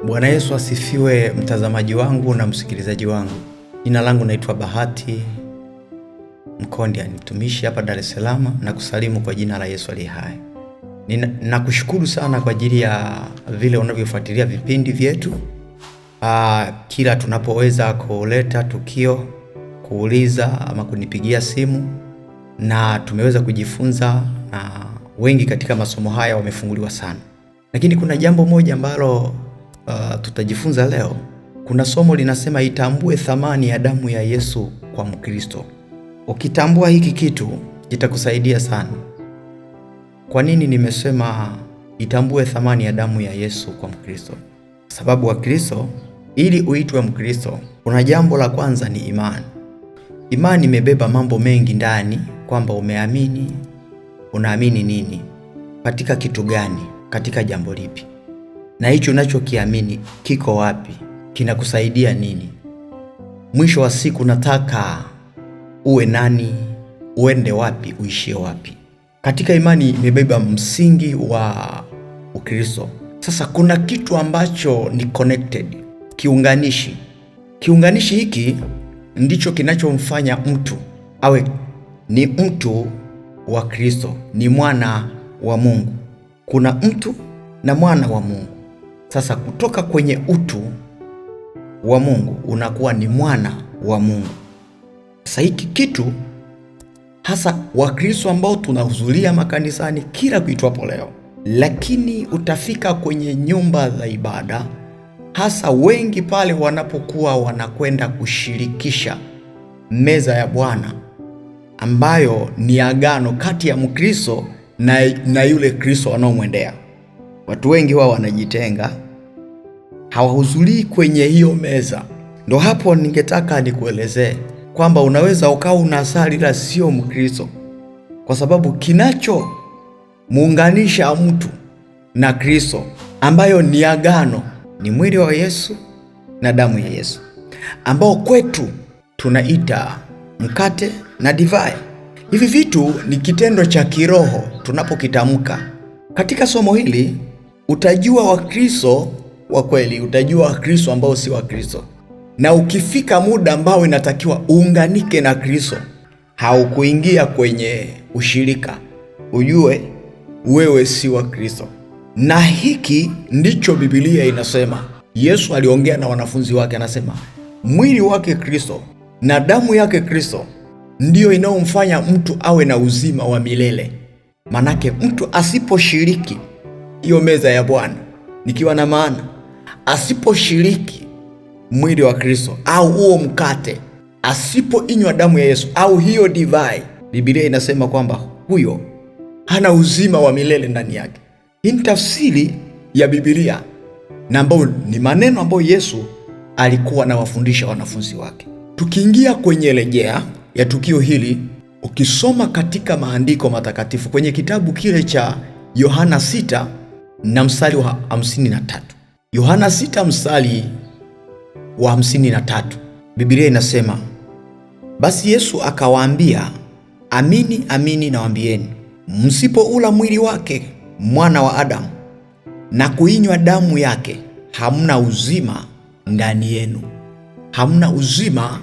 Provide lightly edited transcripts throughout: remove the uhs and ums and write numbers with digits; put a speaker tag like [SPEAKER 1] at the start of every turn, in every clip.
[SPEAKER 1] Bwana Yesu asifiwe, mtazamaji wangu na msikilizaji wangu. Jina langu naitwa Bahati Mkondia, ni mtumishi hapa Dar es Salaam na kusalimu kwa jina la Yesu aliye hai. Nakushukuru sana kwa ajili ya vile unavyofuatilia vipindi vyetu. Kila tunapoweza kuleta tukio, kuuliza ama kunipigia simu, na tumeweza kujifunza, na wengi katika masomo haya wamefunguliwa sana. Lakini kuna jambo moja ambalo tutajifunza leo. Kuna somo linasema itambue thamani ya damu ya Yesu kwa Mkristo. Ukitambua hiki kitu kitakusaidia sana. Kwa nini nimesema itambue thamani ya damu ya Yesu kwa Mkristo? Sababu wa Kristo, ili uitwe Mkristo, kuna jambo la kwanza ni imani. Imani imebeba mambo mengi ndani, kwamba umeamini, unaamini nini, katika kitu gani, katika jambo lipi, na hicho unachokiamini kiko wapi, kinakusaidia nini. Mwisho wa siku nataka uwe nani, uende wapi, uishie wapi. Katika imani imebeba msingi wa Ukristo. Sasa kuna kitu ambacho ni connected, kiunganishi. Kiunganishi hiki ndicho kinachomfanya mtu awe ni mtu wa Kristo, ni mwana wa Mungu. Kuna mtu na mwana wa Mungu. Sasa kutoka kwenye utu wa Mungu unakuwa ni mwana wa Mungu. Sasa hiki kitu hasa Wakristo ambao tunahudhuria makanisani kila kuitwapo leo, lakini utafika kwenye nyumba za ibada, hasa wengi pale wanapokuwa wanakwenda kushirikisha meza ya Bwana, ambayo ni agano kati ya Mkristo na yule Kristo anaomwendea. Watu wengi wao wanajitenga, hawahudhurii kwenye hiyo meza. Ndo hapo ningetaka nikuelezee kwamba unaweza ukawa unasali ila sio Mkristo, kwa sababu kinacho muunganisha mtu na Kristo, ambayo ni agano, ni mwili wa Yesu na damu ya Yesu, ambao kwetu tunaita mkate na divai. Hivi vitu ni kitendo cha kiroho tunapokitamka. Katika somo hili utajua Wakristo wa kweli, utajua Wakristo ambao si Wakristo. Na ukifika muda ambao inatakiwa uunganike na Kristo, haukuingia kwenye ushirika, ujue wewe si wa Kristo. Na hiki ndicho Biblia inasema. Yesu aliongea na wanafunzi wake, anasema mwili wake Kristo na damu yake Kristo ndiyo inaomfanya mtu awe na uzima wa milele. Manake mtu asiposhiriki hiyo meza ya Bwana, nikiwa na maana asiposhiriki mwili wa Kristo au huo mkate, asipoinywa damu ya Yesu au hiyo divai, Biblia inasema kwamba huyo hana uzima wa milele ndani yake. Hii ni tafsiri ya Biblia, na ambayo ni maneno ambayo Yesu alikuwa anawafundisha wanafunzi wake. Tukiingia kwenye rejea ya tukio hili, ukisoma katika maandiko matakatifu kwenye kitabu kile cha Yohana 6 na mstari wa 53. Yohana 6 mstari wa 53, Biblia inasema, basi Yesu akawaambia, amini amini nawaambieni, msipoula mwili wake mwana wa Adamu na kuinywa damu yake, hamna uzima ndani yenu. Hamna uzima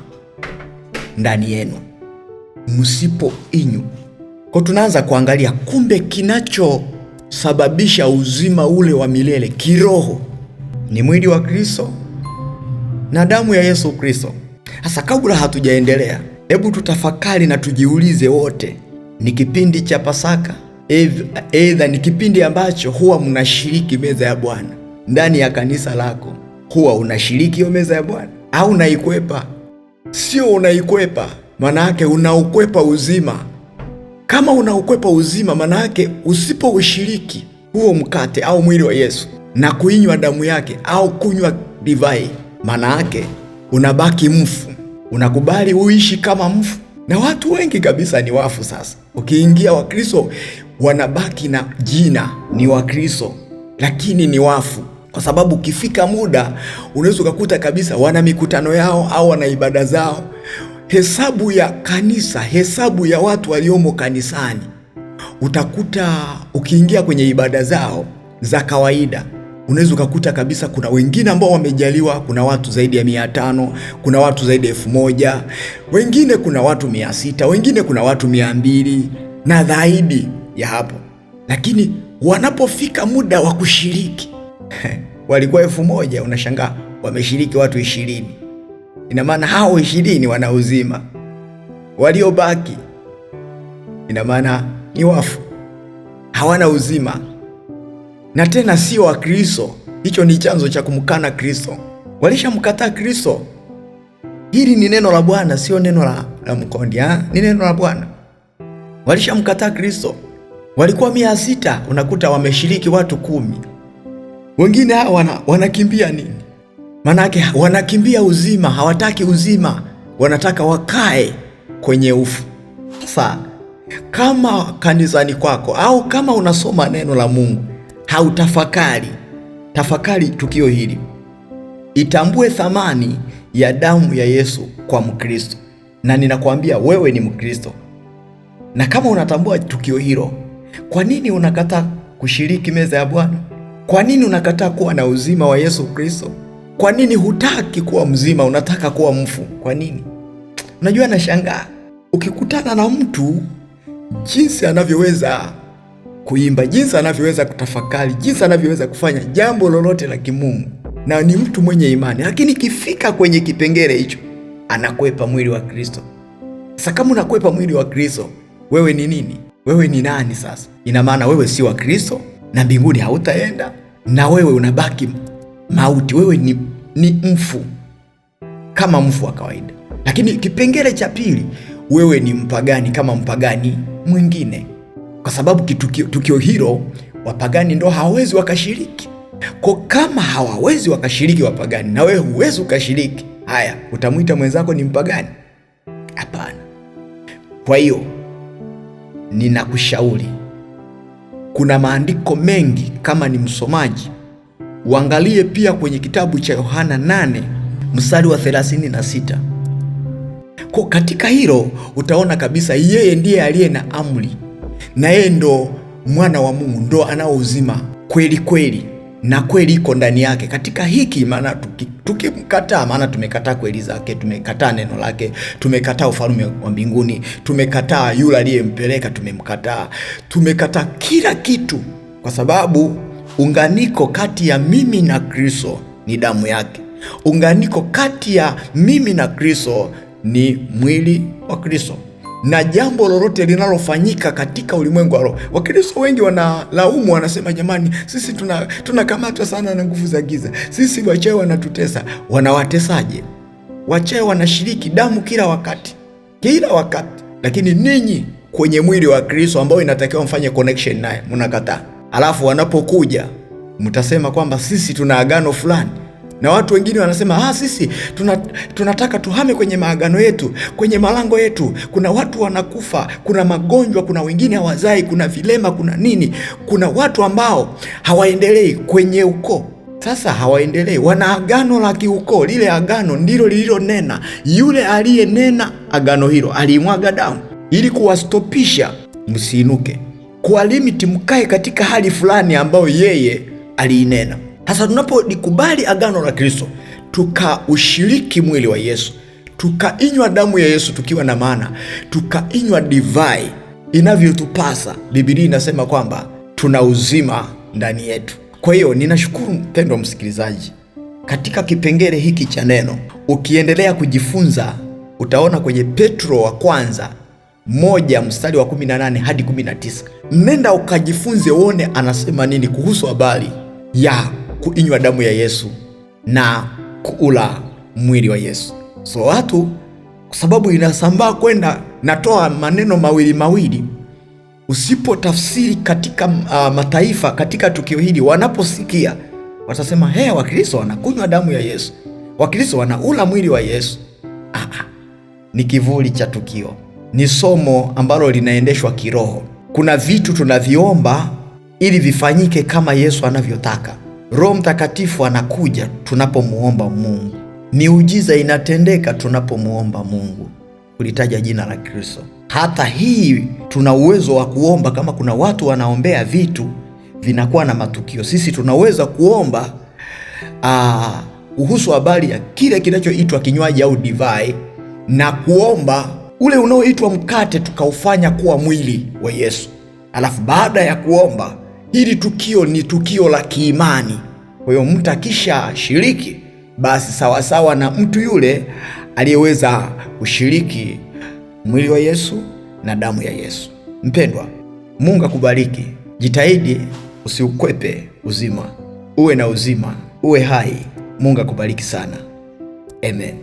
[SPEAKER 1] ndani yenu msipoinywa. Kwa tunaanza kuangalia kumbe kinachosababisha uzima ule wa milele kiroho ni mwili wa Kristo na damu ya Yesu Kristo. Sasa kabla hatujaendelea, hebu tutafakari na tujiulize wote, ni kipindi cha Pasaka, aidha ni kipindi ambacho huwa mnashiriki meza ya Bwana ndani ya kanisa lako. Huwa unashiriki hiyo meza ya Bwana au unaikwepa? Sio unaikwepa, maana yake unaukwepa uzima. Kama unaukwepa uzima, maana yake usipoushiriki huo mkate au mwili wa Yesu na kuinywa damu yake au kunywa divai, maana yake unabaki mfu. Unakubali uishi kama mfu, na watu wengi kabisa ni wafu. Sasa ukiingia Wakristo wanabaki na jina ni Wakristo, lakini ni wafu, kwa sababu ukifika muda unaweza kukuta kabisa wana mikutano yao au wana ibada zao. Hesabu ya kanisa, hesabu ya watu waliomo kanisani, utakuta ukiingia kwenye ibada zao za kawaida unaweza ukakuta kabisa kuna wengine ambao wamejaliwa, kuna watu zaidi ya 500, kuna watu zaidi ya 1000, wengine kuna watu 600, wengine kuna watu 200 na zaidi ya hapo. Lakini wanapofika muda wa kushiriki walikuwa 1000, unashangaa wameshiriki watu 20. Ina maana hao 20 wana uzima, waliobaki ina maana ni wafu, hawana uzima, na tena sio wa Kristo. Hicho ni chanzo cha kumkana Kristo. Walishamkataa Kristo. Hili ni neno la Bwana, sio neno la Mkondi, ni neno la Bwana. Walishamkataa Kristo. Walikuwa 600, unakuta wameshiriki watu 10. Wengine hawa wanakimbia nini? Manake wanakimbia uzima, hawataki uzima, wanataka wakae kwenye ufu. Sasa kama kanisani kwako au kama unasoma neno la Mungu tafakari tukio hili. Itambue thamani ya damu ya Yesu kwa Mkristo. Na ninakwambia wewe ni Mkristo. Na kama unatambua tukio hilo, kwa nini unakataa kushiriki meza ya Bwana? Kwa nini unakataa kuwa na uzima wa Yesu Kristo? Kwa nini hutaki kuwa mzima, unataka kuwa mfu? Kwa nini? Unajua, nashangaa ukikutana na mtu jinsi anavyoweza kuimba, jinsi anavyoweza kutafakari, jinsi anavyoweza kufanya jambo lolote la kimungu, na ni mtu mwenye imani, lakini ikifika kwenye kipengele hicho anakwepa mwili wa Kristo. Sasa kama unakwepa mwili wa Kristo, wewe ni nini? Wewe ni nani sasa? Ina maana wewe si wa Kristo na mbinguni hautaenda, na wewe unabaki mauti. Wewe ni mfu, kama mfu wa kawaida. Lakini kipengele cha pili, wewe ni mpagani kama mpagani mwingine, kwa sababu tukio hilo wapagani ndo hawawezi wakashiriki. Kwa kama hawawezi wakashiriki wapagani, na wewe huwezi ukashiriki, haya, utamwita mwenzako ni mpagani? Hapana. Kwa hiyo ninakushauri, kuna maandiko mengi, kama ni msomaji uangalie pia kwenye kitabu cha Yohana 8 mstari wa 36. Kwa katika hilo utaona kabisa yeye ndiye aliye na amri, na yeye ndo mwana wa Mungu, ndo anao uzima kweli kweli, na kweli iko ndani yake. Katika hiki maana tukimkataa, maana tumekataa kweli zake, tumekataa neno lake, tumekataa ufalme wa mbinguni, tumekataa yule aliyempeleka, tumekataa kila kitu, kwa sababu unganiko kati ya mimi na Kristo ni damu yake. Unganiko kati ya mimi na Kristo ni mwili wa Kristo. Na jambo lolote linalofanyika katika ulimwengu wa roho, Wakristo wengi wanalaumu, wanasema jamani, sisi tunakamatwa sana na nguvu za giza, sisi wachawi wanatutesa. Wanawatesaje? Wachawi wanashiriki damu kila wakati, lakini ninyi kwenye mwili wa Kristo ambao inatakiwa mfanye connection naye mnakataa. Alafu wanapokuja mtasema kwamba sisi tuna agano fulani, na watu wengine wanasema sisi tunataka tuhame kwenye maagano yetu, kwenye malango yetu. Kuna watu wanakufa, kuna magonjwa, kuna wengine hawazai, kuna vilema, kuna nini. Kuna watu ambao hawaendelei kwenye ukoo. Sasa hawaendelei, wana agano la kiukoo. Lile agano ndilo lililonena, yule aliyenena agano hilo alimwaga damu ili kuwastopisha msiinuke, kwa limiti mkae katika hali fulani ambayo yeye aliinena. Sasa tunapolikubali agano la Kristo, tukaushiriki mwili wa Yesu, tukainywa damu ya Yesu tukiwa na maana, tukainywa divai inavyotupasa, Biblia inasema kwamba tuna uzima ndani yetu. Kwa hiyo ninashukuru mpendwa msikilizaji, katika kipengele hiki cha neno ukiendelea kujifunza, utaona kwenye Petro wa kwanza 1 mstari wa 18 hadi 19. Nenda ukajifunze uone anasema nini kuhusu habari ya kuinywa damu ya Yesu na kuula mwili wa Yesu. So watu, kwa sababu inasambaa kwenda, natoa maneno mawili, usipotafsiri katika mataifa katika tukio hili, wanaposikia watasema Wakristo wanakunywa damu ya Yesu, Wakristo wanaula mwili wa Yesu. Ni kivuli cha tukio, ni somo ambalo linaendeshwa kiroho. Kuna vitu tunaviomba ili vifanyike kama Yesu anavyotaka. Roho Mtakatifu anakuja tunapomuomba Mungu. Miujiza inatendeka tunapomuomba Mungu, kulitaja jina la Kristo. Hata hii tuna uwezo wa kuomba. Kama kuna watu wanaombea vitu vinakuwa na matukio. Sisi tunaweza kuomba kuhusu habari ya kile kinachoitwa kinywaji au divai, na kuomba ule unaoitwa mkate tukaufanya kuwa mwili wa Yesu. Alafu baada ya kuomba, hili tukio ni tukio la kiimani. Kwa hiyo mtu akisha shiriki, basi sawasawa na mtu yule aliyeweza kushiriki mwili wa Yesu na damu ya Yesu. Mpendwa, Mungu akubariki. Jitahidi usiukwepe uzima, uwe na uzima, uwe hai. Mungu akubariki sana. Amen.